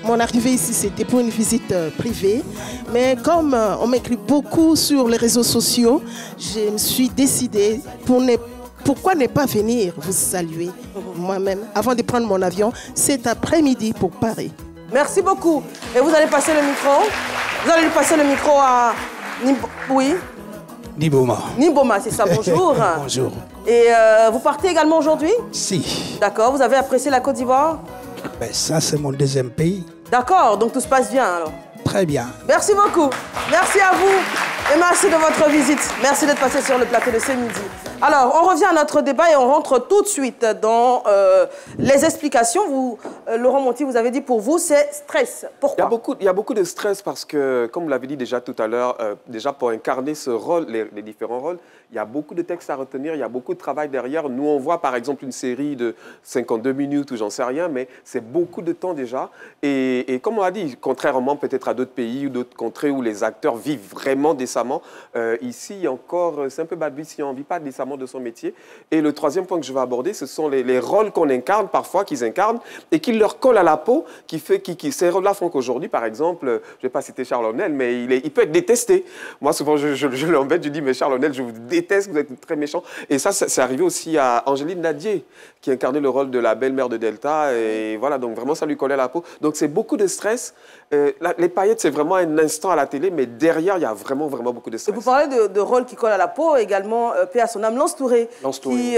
mon arrivée ici, c'était pour une visite privée. Mais comme on m'écrit beaucoup sur les réseaux sociaux, je me suis décidée pourquoi ne pas venir vous saluer moi-même avant de prendre mon avion cet après-midi pour Paris. Merci beaucoup. Et vous allez passer le micro. Vous allez lui passer le micro à oui. Niboma. Niboma, c'est ça, bonjour. Bonjour. Et vous partez également aujourd'hui? Si. D'accord, vous avez apprécié la Côte d'Ivoire? Ben, ça, c'est mon deuxième pays. D'accord, donc tout se passe bien alors? Très bien. Merci beaucoup. Merci à vous et merci de votre visite. Merci d'être passé sur le plateau de ce midi. Alors, on revient à notre débat et on rentre tout de suite dans les explications. Laurent Monti, vous avez dit pour vous, c'est stress. Pourquoi? Il y a beaucoup de stress parce que, comme vous l'avez dit déjà tout à l'heure, déjà pour incarner ce rôle, les différents rôles, il y a beaucoup de textes à retenir, il y a beaucoup de travail derrière. Nous, on voit par exemple une série de 52 minutes ou j'en sais rien, mais c'est beaucoup de temps déjà. Et comme on a dit, contrairement peut-être à d'autres pays ou d'autres contrées où les acteurs vivent vraiment décemment, ici, encore, c'est un peu balbutiant, on ne vit pas décemment de son métier. Et le troisième point que je vais aborder, ce sont les rôles qu'on incarne parfois, qu'ils incarnent, et qui leur collent à la peau, ces rôles-là font qu'aujourd'hui, par exemple, je ne vais pas citer Charles Onel, mais il peut être détesté. Moi, souvent, je l'embête, je dis, mais Charles Onel, je vous déteste, vous êtes très méchant. Et ça, c'est arrivé aussi à Angéline Nadier, qui incarnait le rôle de la belle-mère de Delta, et voilà, donc vraiment, ça lui collait à la peau. Donc, c'est beaucoup de stress. Les paillettes, c'est vraiment un instant à la télé, mais derrière, il y a vraiment, vraiment beaucoup de stress. Et vous parlez de rôles qui collent à la peau, également, paix à son âme, Lance Touré, qui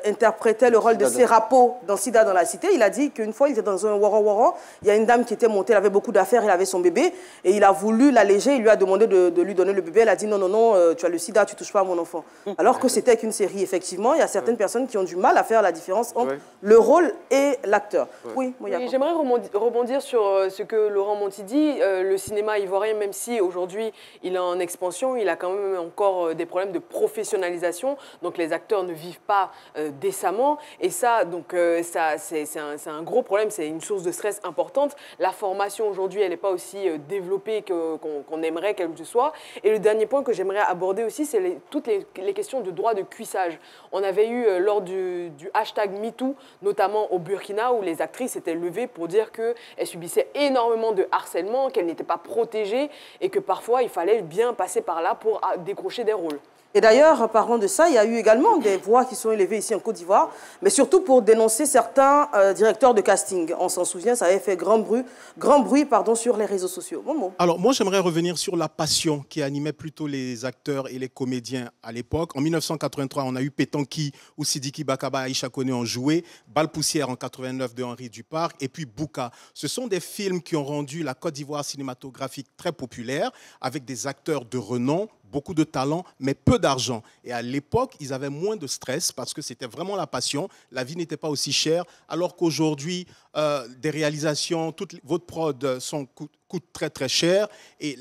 interprétait le rôle de Serapo dans Sida dans la Cité. Il a dit qu'une fois, il était dans un Woro-Woro, il y a une dame qui était montée, elle avait beaucoup d'affaires, elle avait son bébé, et il a voulu l'alléger, il lui a demandé de lui donner le bébé. Elle a dit non, non, non, tu as le Sida, tu touches pas à mon enfant. Alors que c'était qu'une série, effectivement. Il y a certaines personnes qui ont du mal à faire la différence entre le rôle et l'acteur. Oui, j'aimerais rebondir sur ce que Laurent Monti dit. Le cinéma ivoirien, même si aujourd'hui il est en expansion, il a quand même encore des problèmes de professionnalisation. Donc les acteurs ne vivent pas décemment. Et ça, c'est un gros problème, c'est une source de stress importante. La formation aujourd'hui, elle n'est pas aussi développée qu'on aimerait qu'elle le soit. Et le dernier point que j'aimerais aborder aussi, c'est toutes les questions de droit de cuissage. On avait eu lors du hashtag MeToo, notamment au Burkina, où les actrices étaient levées pour dire qu'elles subissaient énormément de harcèlement, qu'elles n'étaient pas protégées et que parfois il fallait bien passer par là pour décrocher des rôles. Et d'ailleurs, parlant de ça, il y a eu également des voix qui sont élevées ici en Côte d'Ivoire, mais surtout pour dénoncer certains directeurs de casting. On s'en souvient, ça avait fait grand bruit sur les réseaux sociaux. Bon. Alors moi, j'aimerais revenir sur la passion qui animait plutôt les acteurs et les comédiens à l'époque. En 1983, on a eu Pétanqui, où Sidiki Bakaba et Aïcha Koné ont joué, Balle Poussière en 89 de Henri Duparc, et puis Bouka. Ce sont des films qui ont rendu la Côte d'Ivoire cinématographique très populaire, avec des acteurs de renom, beaucoup de talent, mais peu d'argent. Et à l'époque, ils avaient moins de stress parce que c'était vraiment la passion. La vie n'était pas aussi chère, alors qu'aujourd'hui, des réalisations, votre prod coûte très très cher. Et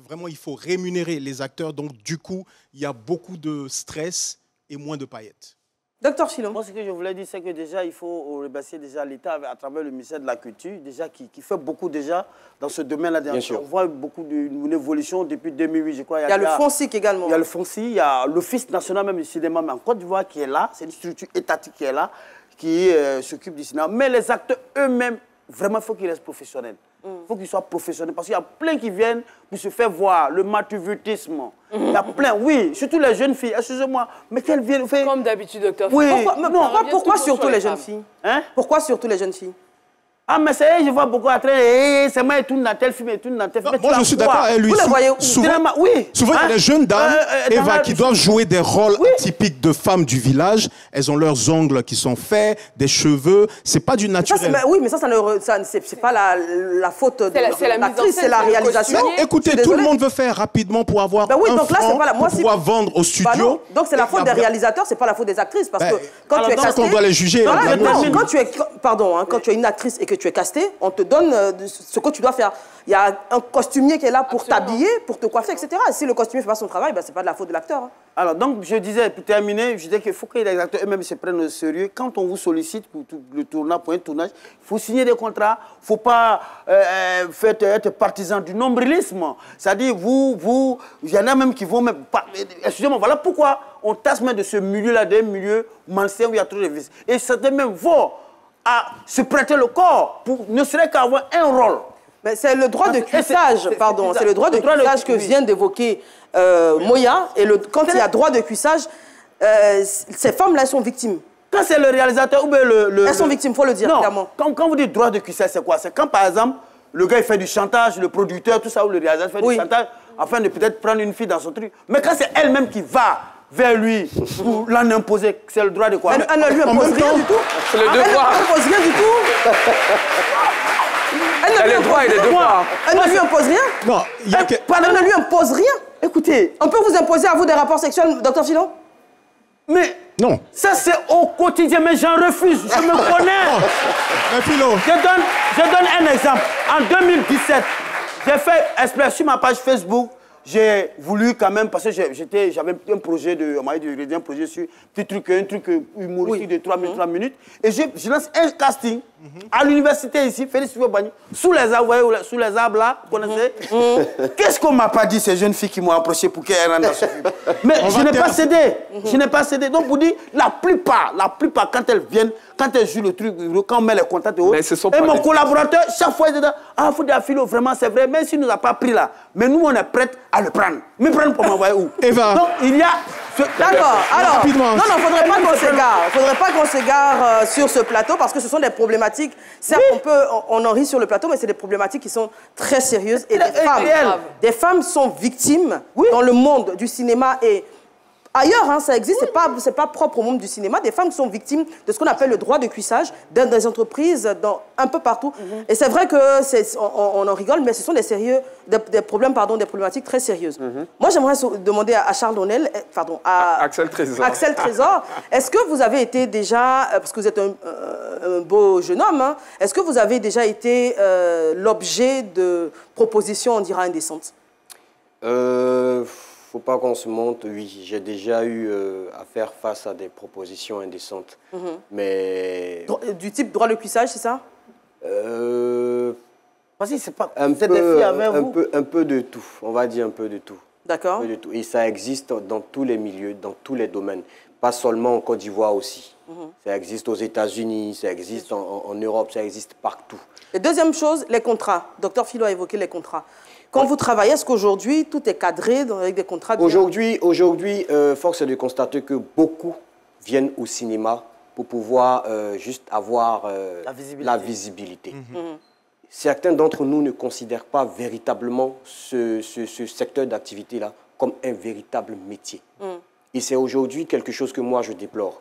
vraiment, il faut rémunérer les acteurs. Donc, du coup, il y a beaucoup de stress et moins de paillettes. Docteur Chilom. Moi, ce que je voulais dire, c'est que déjà, il faut remercier déjà l'État à travers le ministère de la Culture, déjà qui fait beaucoup déjà dans ce domaine-là. On voit beaucoup d'une évolution depuis 2008, je crois. Il y a le FONSIC également. Il y a le FONSIC, il y a l'Office national même du cinéma, mais en Côte d'Ivoire qui est là, c'est une structure étatique qui est là, qui s'occupe du cinéma. Mais les acteurs eux-mêmes, vraiment, il faut qu'ils restent professionnels. Il faut qu'ils soient professionnels parce qu'il y a plein qui viennent pour se faire voir, le matuvitisme. Il y a plein, oui, surtout les jeunes filles, excusez-moi, mais qu'elles viennent faire... Comme d'habitude, docteur. Oui. Pourquoi surtout les jeunes filles? Pourquoi surtout les jeunes filles? Ah, mais c'est je vois beaucoup à train, c'est moi, et tout dans tel film, et tout dans tel film. Moi, je suis d'accord avec lui. Vous les voyez souvent, il y a des jeunes dames, Eva, qui doivent jouer des rôles atypiques de femmes du village. Elles ont leurs ongles qui sont faits, des cheveux. C'est pas du naturel. Oui, mais ça c'est pas la faute de l'actrice, c'est la réalisation. Écoutez, tout le monde veut faire rapidement pour avoir un franc, pour pouvoir vendre au studio. Donc c'est la faute des réalisateurs, c'est pas la faute des actrices. Parce que quand tu es casté... on doit les juger. Quand tu es une actrice et que tu es casté, on te donne ce que tu dois faire. Il y a un costumier qui est là pour t'habiller, pour te coiffer, etc. Et si le costumier ne fait pas son travail, ce n'est pas de la faute de l'acteur. Alors, donc, je disais, pour terminer, je disais qu'il faut que les acteurs eux-mêmes se prennent au sérieux. Quand on vous sollicite pour le tournage, pour un tournage, il faut signer des contrats. Il ne faut pas être partisan du nombrilisme. C'est-à-dire, il y en a même qui vont... Excusez-moi, voilà pourquoi on tasse même de ce milieu-là, des milieux malsains où il y a trop de vices. Et certains même vont à se prêter le corps pour ne serait qu'avoir un rôle. Mais c'est le droit de cuissage, pardon. C'est le droit de cuissage que vient d'évoquer Moya. Et quand il y a droit de cuissage, ces femmes-là sont victimes. Quand c'est le réalisateur ou bien elles sont victimes, il faut le dire clairement. Quand vous dites droit de cuissage, c'est quoi? C'est quand, par exemple, le gars il fait du chantage, le producteur, tout ça, ou le réalisateur fait du chantage, afin de peut-être prendre une fille dans son truc. Mais quand c'est elle-même qui va vers lui pour l'en imposer, c'est le droit de quoi? Elle ne lui impose rien du tout. C'est le devoir. Elle ne lui impose rien du tout. Elle ne lui impose rien. Non, elle ne lui impose rien. Écoutez, on peut vous imposer à vous des rapports sexuels, docteur Filon? Mais non. Ça c'est au quotidien, mais j'en refuse. Je me connais. Mais Filon. Je donne un exemple. En 2017, j'ai fait exprès sur ma page Facebook. J'ai voulu quand même, parce que j'avais un projet un projet sur un truc humoristique de 3 minutes. Et je lance un casting à l'université ici, Félix Bani, sous les arbres là, vous connaissez. Qu'est-ce qu'on m'a pas dit, ces jeunes filles qui m'ont approché pour qu'elles rentrent dans ce film? Mais je n'ai pas cédé. Je n'ai pas cédé. Donc, vous dites, la plupart, quand elles viennent, quand elles jouent le truc, quand on met les contacts et autres, et mon collaborateur, chaque fois, il dit, ah, faut dire Philo, vraiment, c'est vrai, même s'il ne nous a pas pris là. Mais nous, on est prêts à le prendre. Mais prendre pour m'envoyer où? Eva. Donc, il y a... D'accord, alors, non, il ne faudrait pas qu'on s'égare. Il ne faudrait pas qu'on s'égare sur ce plateau parce que ce sont des problématiques. Certes, on en rit sur le plateau, mais c'est des problématiques qui sont très sérieuses. Et des femmes sont victimes dans le monde du cinéma et Ailleurs, hein, ça existe, c'est pas propre au monde du cinéma. Des femmes qui sont victimes de ce qu'on appelle le droit de cuissage dans des entreprises un peu partout. Et c'est vrai que on en rigole, mais ce sont des problématiques très sérieuses. Moi, j'aimerais demander à Charles Donnel, pardon, à Axel Trésor. Axel Trésor, est-ce que vous avez été déjà, parce que vous êtes un beau jeune homme, hein, est-ce que vous avez déjà été l'objet de propositions, on dira, indécentes? Faut pas qu'on se monte, oui. J'ai déjà eu à faire face à des propositions indécentes. Mais... Du type droit de cuissage, c'est ça? Vas-y, c'est pas... Un peu de tout, on va dire un peu de tout. D'accord. Et ça existe dans tous les milieux, dans tous les domaines. Pas seulement en Côte d'Ivoire aussi. Ça existe aux États-Unis, ça existe en Europe, ça existe partout. Et deuxième chose, les contrats. Docteur Philo a évoqué les contrats. Quand vous travaillez, est-ce qu'aujourd'hui, tout est cadré avec des contrats? Aujourd'hui, force est de constater que beaucoup viennent au cinéma pour pouvoir juste avoir la visibilité. Certains d'entre nous ne considèrent pas véritablement ce secteur d'activité-là comme un véritable métier. Et c'est aujourd'hui quelque chose que moi je déplore.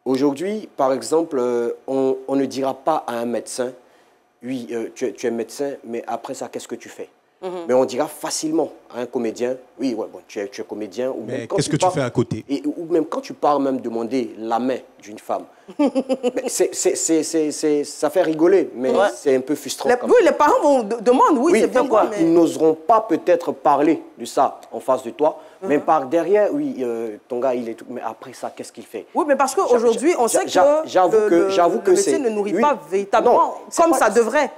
Aujourd'hui, par exemple, on ne dira pas à un médecin, oui, tu es médecin, mais après ça, qu'est-ce que tu fais? Mais on dira facilement à un comédien, oui, ouais, bon, tu es comédien. Mais qu'est-ce que tu fais à côté? Ou même quand tu pars même demander la main d'une femme. Ça fait rigoler, mais c'est un peu frustrant. Oui, les parents demandent, oui, c'est bien quoi. Mais... Ils n'oseront pas peut-être parler de ça en face de toi, mais par derrière, oui, ton gars, il est tout. Mais après ça, qu'est-ce qu'il fait? Oui, mais parce qu'aujourd'hui, on sait que le métier ne nourrit pas véritablement comme ça devrait.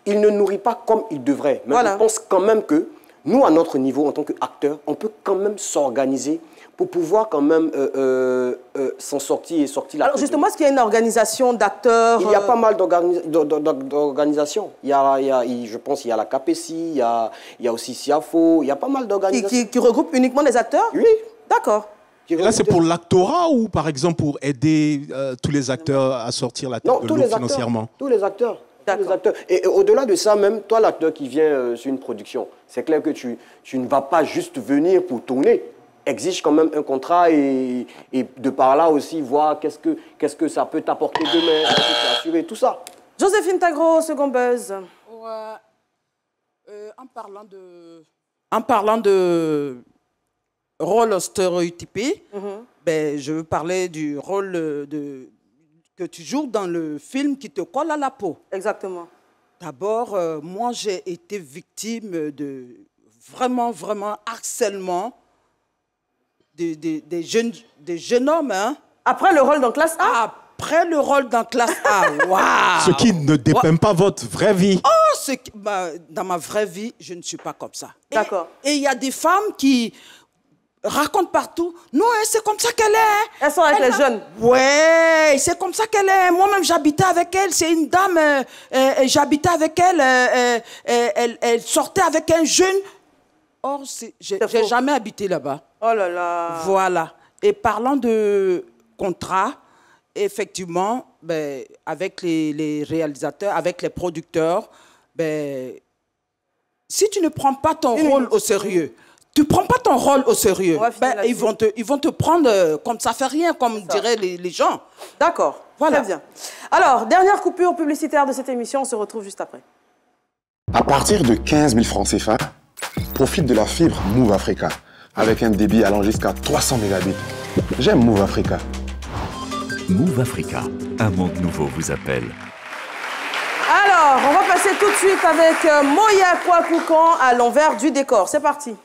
Il ne nourrit pas comme il devrait. Mais je pense quand même que nous, à notre niveau, en tant qu'acteurs, on peut quand même s'organiser pour pouvoir quand même s'en sortir et sortir la tête. Alors justement, est-ce qu'il y a une organisation d'acteurs? Il y a pas mal d'organisations. Je pense qu'il y a la KPC, il y a aussi SIAFO, il y a pas mal d'organisations. Qui regroupent uniquement des acteurs? Oui. D'accord. Et là, c'est pour l'actorat ou, par exemple, pour aider tous les acteurs à sortir la tête de l'eau financièrement? Tous les acteurs. Et au-delà de ça, même toi, l'acteur qui vient sur une production, c'est clair que tu ne vas pas juste venir pour tourner. Exige quand même un contrat et de par là aussi voir qu'est-ce que ça peut t'apporter demain, assurer tout ça. Joséphine Tagro, second buzz. En parlant de rôle stéréotypé, ben, je veux parler du rôle que tu joues dans le film qui te colle à la peau. Exactement. D'abord, moi, j'ai été victime de vraiment harcèlement des jeunes hommes. Hein. Après le rôle dans classe A? Après le rôle dans classe A, waouh! Ce qui ne dépeint pas votre vraie vie. Oh, dans ma vraie vie, je ne suis pas comme ça. D'accord. Et il y a des femmes qui racontent partout. Non, c'est comme ça qu'elle est. Elles sont avec les jeunes. Ouais, c'est comme ça qu'elle est. Moi-même, j'habitais avec elle. C'est une dame, j'habitais avec elle. Elle sortait avec un jeune. Or, j'ai jamais habité là-bas. Oh là là. Voilà. Et parlant de contrat, effectivement, ben, avec les réalisateurs, avec les producteurs, ben, si tu ne prends pas ton rôle au sérieux, tu ne prends pas ton rôle au sérieux, ben, ils vont te prendre comme ça fait rien, comme diraient les gens. D'accord, voilà. Très bien. Alors, dernière coupure publicitaire de cette émission, on se retrouve juste après. À partir de 15 000 francs CFA, profite de la fibre Move Africa, avec un débit allant jusqu'à 300 mégabits. J'aime Move Africa. Move Africa, un monde nouveau vous appelle. Alors, on va passer tout de suite avec Moya Kwakoukan à l'envers du décor. C'est parti.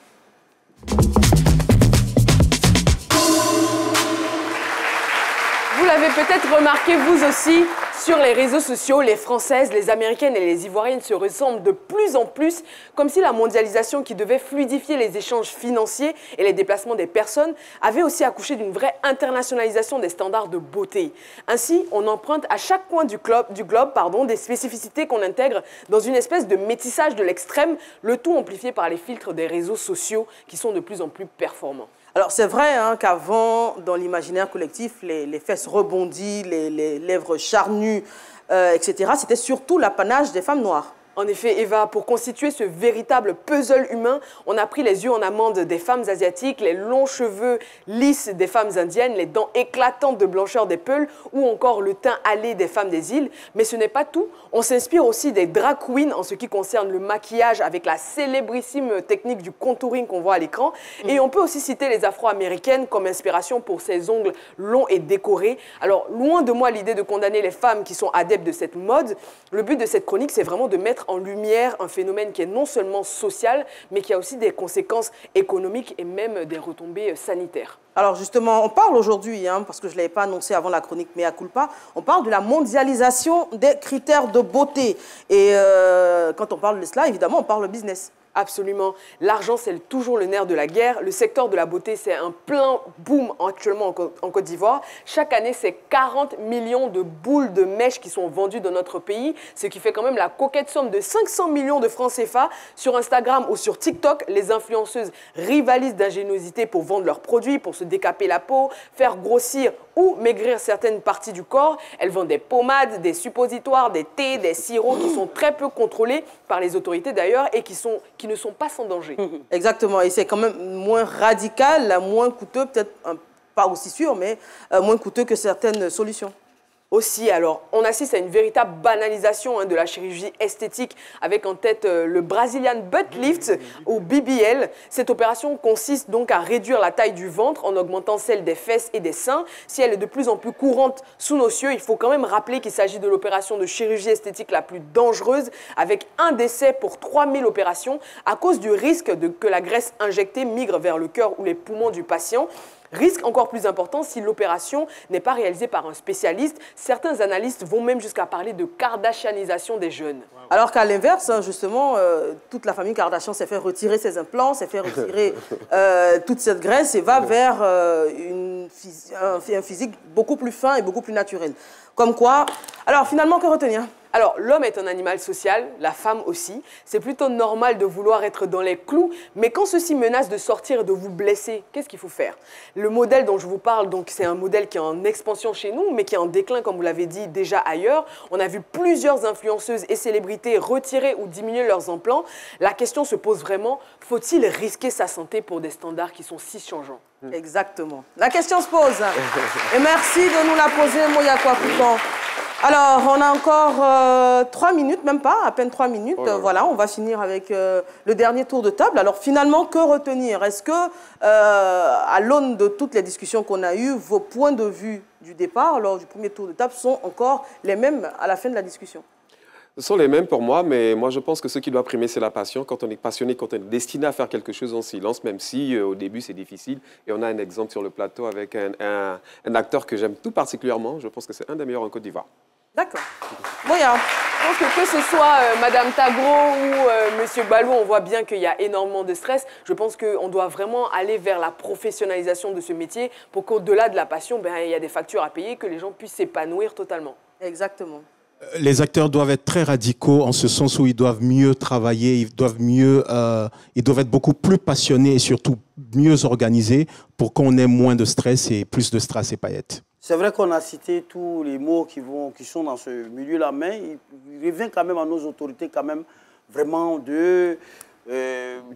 Vous l'avez peut-être remarqué vous aussi, sur les réseaux sociaux, les Françaises, les Américaines et les Ivoiriennes se ressemblent de plus en plus, comme si la mondialisation qui devait fluidifier les échanges financiers et les déplacements des personnes avait aussi accouché d'une vraie internationalisation des standards de beauté. Ainsi, on emprunte à chaque coin du globe des spécificités qu'on intègre dans une espèce de métissage de l'extrême, le tout amplifié par les filtres des réseaux sociaux qui sont de plus en plus performants. Alors, c'est vrai hein, qu'avant, dans l'imaginaire collectif, les fesses rebondies, les lèvres charnues, etc., c'était surtout l'apanage des femmes noires. En effet, Eva, pour constituer ce véritable puzzle humain, on a pris les yeux en amande des femmes asiatiques, les longs cheveux lisses des femmes indiennes, les dents éclatantes de blancheur des Peuls ou encore le teint hâlé des femmes des îles. Mais ce n'est pas tout. On s'inspire aussi des drag queens en ce qui concerne le maquillage avec la célébrissime technique du contouring qu'on voit à l'écran. Et on peut aussi citer les Afro-américaines comme inspiration pour ses ongles longs et décorés. Alors, loin de moi l'idée de condamner les femmes qui sont adeptes de cette mode. Le but de cette chronique, c'est vraiment de mettre en lumière un phénomène qui est non seulement social, mais qui a aussi des conséquences économiques et même des retombées sanitaires. Alors justement, on parle aujourd'hui, parce que je ne l'avais pas annoncé avant la chronique Mea Culpa, on parle de la mondialisation des critères de beauté. Et quand on parle de cela, évidemment, on parle business. Absolument. L'argent, c'est toujours le nerf de la guerre. Le secteur de la beauté, c'est un plein boom actuellement en Côte d'Ivoire. Chaque année, c'est 40 millions de boules de mèche qui sont vendues dans notre pays, ce qui fait quand même la coquette somme de 500 millions de francs CFA. Sur Instagram ou sur TikTok, les influenceuses rivalisent d'ingéniosité pour vendre leurs produits, pour se décaper la peau, faire grossir ou maigrir certaines parties du corps. Elles vendent des pommades, des suppositoires, des thés, des sirops qui sont très peu contrôlés par les autorités d'ailleurs et qui ne sont pas sans danger. Exactement, et c'est quand même moins radical, moins coûteux, peut-être pas aussi sûr, mais moins coûteux que certaines solutions. Aussi, alors, on assiste à une véritable banalisation de la chirurgie esthétique avec en tête le Brazilian Butt Lift ou BBL. Cette opération consiste donc à réduire la taille du ventre en augmentant celle des fesses et des seins. Si elle est de plus en plus courante sous nos cieux, il faut quand même rappeler qu'il s'agit de l'opération de chirurgie esthétique la plus dangereuse avec un décès pour 3000 opérations à cause du risque que la graisse injectée migre vers le cœur ou les poumons du patient. Risque encore plus important si l'opération n'est pas réalisée par un spécialiste. Certains analystes vont même jusqu'à parler de kardashianisation des jeunes. Alors qu'à l'inverse, justement, toute la famille Kardashian s'est fait retirer ses implants, s'est fait retirer toute cette graisse et va vers un physique beaucoup plus fin et beaucoup plus naturel. Comme quoi, alors finalement, que retenir ? Alors, l'homme est un animal social, la femme aussi. C'est plutôt normal de vouloir être dans les clous, mais quand ceci menace de sortir et de vous blesser, qu'est-ce qu'il faut faire? Le modèle dont je vous parle, donc, c'est un modèle qui est en expansion chez nous, mais qui est en déclin, comme vous l'avez dit, déjà ailleurs. On a vu plusieurs influenceuses et célébrités retirer ou diminuer leurs implants. La question se pose vraiment, faut-il risquer sa santé pour des standards qui sont si changeants? Exactement. La question se pose. Et merci de nous la poser, Moyakwa Koukan. Alors, on a encore 3 minutes, même pas, à peine 3 minutes. Voilà, on va finir avec le dernier tour de table. Alors, finalement, que retenir? Est-ce que, à l'aune de toutes les discussions qu'on a eues, vos points de vue du départ, lors du premier tour de table, sont encore les mêmes à la fin de la discussion? Ce sont les mêmes pour moi, mais moi je pense que ce qui doit primer, c'est la passion. Quand on est passionné, quand on est destiné à faire quelque chose en silence, même si au début c'est difficile. Et on a un exemple sur le plateau avec un acteur que j'aime tout particulièrement. Je pense que c'est un des meilleurs en Côte d'Ivoire. D'accord. Moya. Je pense que ce soit Madame Tagro ou Monsieur Balou, on voit bien qu'il y a énormément de stress. Je pense qu'on doit vraiment aller vers la professionnalisation de ce métier pour qu'au-delà de la passion, il y a des factures à payer, que les gens puissent s'épanouir totalement. Exactement. Les acteurs doivent être très radicaux en ce sens où ils doivent mieux travailler, ils doivent être beaucoup plus passionnés et surtout mieux organisés pour qu'on ait moins de stress et plus de strass et paillettes. C'est vrai qu'on a cité tous les mots qui sont dans ce milieu-là, mais il revient quand même à nos autorités quand même vraiment de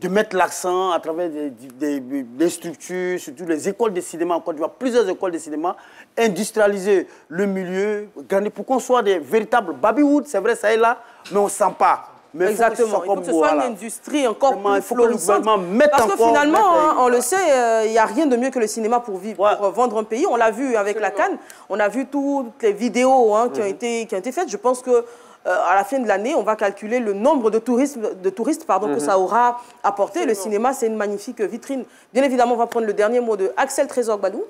mettre l'accent à travers des structures, surtout les écoles de cinéma en Côte d'Ivoire, plusieurs écoles de cinéma, industrialiser le milieu, pour qu'on soit des véritables baby-wood, c'est vrai, ça est là, mais on ne sent pas. Mais exactement, il faut que ce soit une industrie encore plus florissante. Parce que finalement, on le sait, il n'y a rien de mieux que le cinéma pour vendre un pays. On l'a vu avec la Cannes, on a vu toutes les vidéos qui ont été faites. Je pense que à la fin de l'année, on va calculer le nombre de touristes que ça aura apporté. Le cinéma, c'est une magnifique vitrine. Bien évidemment, on va prendre le dernier mot de Axel Trésor Balou.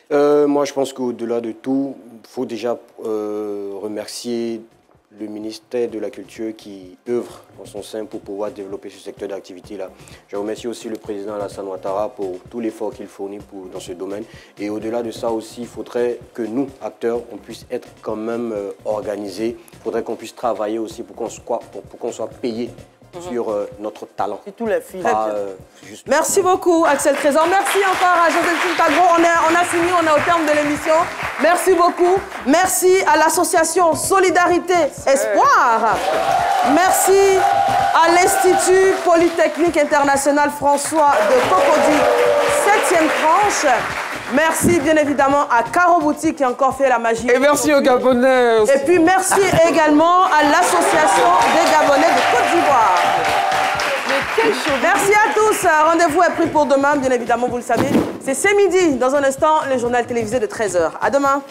Moi, je pense qu'au-delà de tout, il faut déjà remercier le ministère de la Culture qui œuvre en son sein pour pouvoir développer ce secteur d'activité-là. Je remercie aussi le président Alassane Ouattara pour tout l'effort qu'il fournit dans ce domaine. Et au-delà de ça aussi, il faudrait que nous, acteurs, on puisse être quand même organisés. Il faudrait qu'on puisse travailler aussi pour qu'on soit payés sur notre talent. Et tous les filles. Juste Merci beaucoup, Axel Trésor. Merci encore à Joséphine Tagro. On a fini, on est au terme de l'émission. Merci beaucoup. Merci à l'association Solidarité Espoir. Merci à l'Institut Polytechnique International François de Cocody, 7e tranche. Merci bien évidemment à Caro Boutique qui a encore fait la magie. Et merci aux Gabonais aussi. Et puis merci également à l'Association des Gabonais de Côte d'Ivoire. Merci à tous. Rendez-vous est pris pour demain, bien évidemment, vous le savez. C'est midi. Dans un instant, le journal télévisé de 13h. À demain.